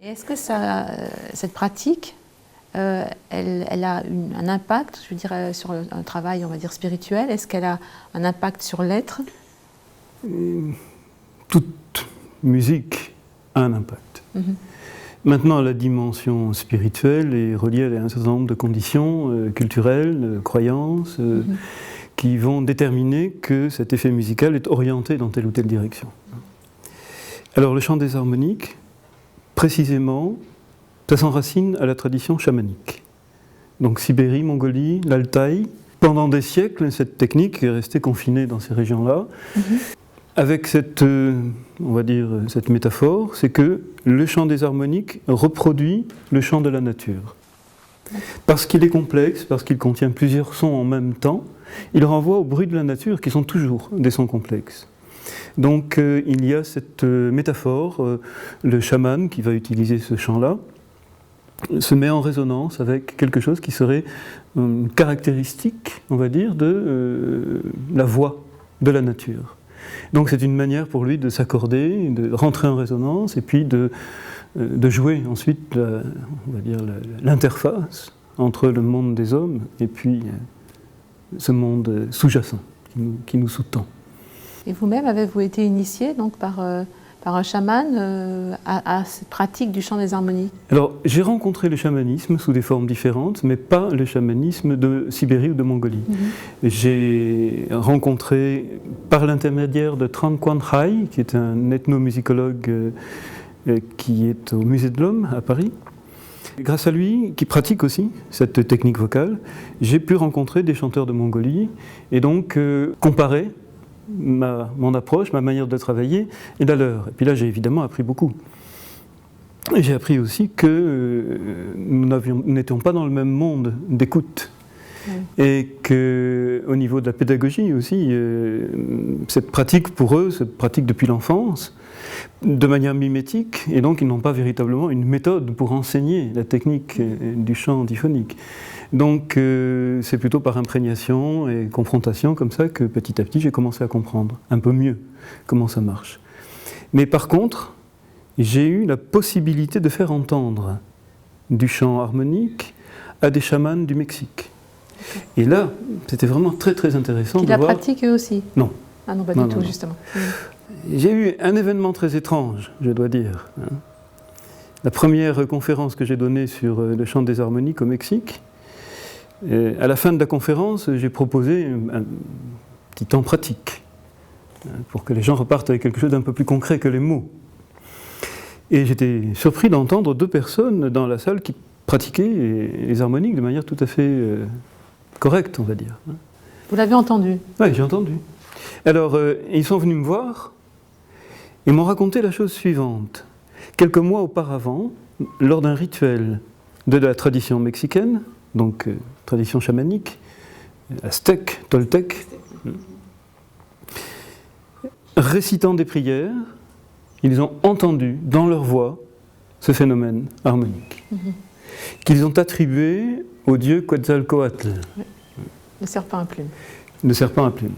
Et est-ce que cette pratique, elle a un impact, je veux dire, sur un travail, on va dire, spirituel? Est-ce qu'elle a un impact sur l'être? Toute musique a un impact. Maintenant, la dimension spirituelle est reliée à un certain nombre de conditions culturelles, croyances, qui vont déterminer que cet effet musical est orienté dans telle ou telle direction. Alors, le chant des harmoniques, précisément, ça s'enracine à la tradition chamanique. Donc Sibérie, Mongolie, l'Altaï. Pendant des siècles, cette technique est restée confinée dans ces régions-là. Avec cette, on va dire, cette métaphore, c'est que le chant des harmoniques reproduit le chant de la nature. Parce qu'il est complexe, parce qu'il contient plusieurs sons en même temps, il renvoie aux bruits de la nature qui sont toujours des sons complexes. Donc il y a cette métaphore, le chaman qui va utiliser ce chant-là se met en résonance avec quelque chose qui serait caractéristique, on va dire, de la voix de la nature. Donc c'est une manière pour lui de s'accorder, de rentrer en résonance et puis de jouer ensuite, on va dire, l'interface entre le monde des hommes et puis ce monde sous-jacent qui nous sous-tend. Et vous-même, avez-vous été initié donc, par un chaman à cette pratique du chant des harmoniques? Alors, j'ai rencontré le chamanisme sous des formes différentes, mais pas le chamanisme de Sibérie ou de Mongolie. J'ai rencontré, par l'intermédiaire de Tran Quan Hai, qui est un ethnomusicologue qui est au Musée de l'Homme à Paris. Grâce à lui, qui pratique aussi cette technique vocale, j'ai pu rencontrer des chanteurs de Mongolie et donc comparer mon approche, ma manière de travailler et la leur. Et puis là, j'ai évidemment appris beaucoup. Et j'ai appris aussi que nous n'étions pas dans le même monde d'écoute. Et qu'au niveau de la pédagogie aussi, cette pratique pour eux, cette pratique depuis l'enfance, de manière mimétique, et donc ils n'ont pas véritablement une méthode pour enseigner la technique du chant diphonique. Donc c'est plutôt par imprégnation et confrontation comme ça que petit à petit j'ai commencé à comprendre un peu mieux comment ça marche. Mais par contre, j'ai eu la possibilité de faire entendre du chant harmonique à des chamans du Mexique. Et là, c'était vraiment très très intéressant de voir... Qui la pratiquent eux aussi? Non. Ah non, pas du tout, justement. J'ai eu un événement très étrange, je dois dire. La première conférence que j'ai donnée sur le chant des harmoniques au Mexique, à la fin de la conférence, j'ai proposé un petit temps pratique, pour que les gens repartent avec quelque chose d'un peu plus concret que les mots. Et j'étais surpris d'entendre deux personnes dans la salle qui pratiquaient les harmoniques de manière tout à fait correcte, on va dire. Vous l'avez entendu? Oui, j'ai entendu. Alors, ils sont venus me voir et m'ont raconté la chose suivante. Quelques mois auparavant, lors d'un rituel de la tradition mexicaine, donc tradition chamanique, aztèque, toltèque, récitant des prières, ils ont entendu dans leur voix ce phénomène harmonique, qu'ils ont attribué au dieu Quetzalcoatl. Le serpent à plumes. Le serpent à plumes.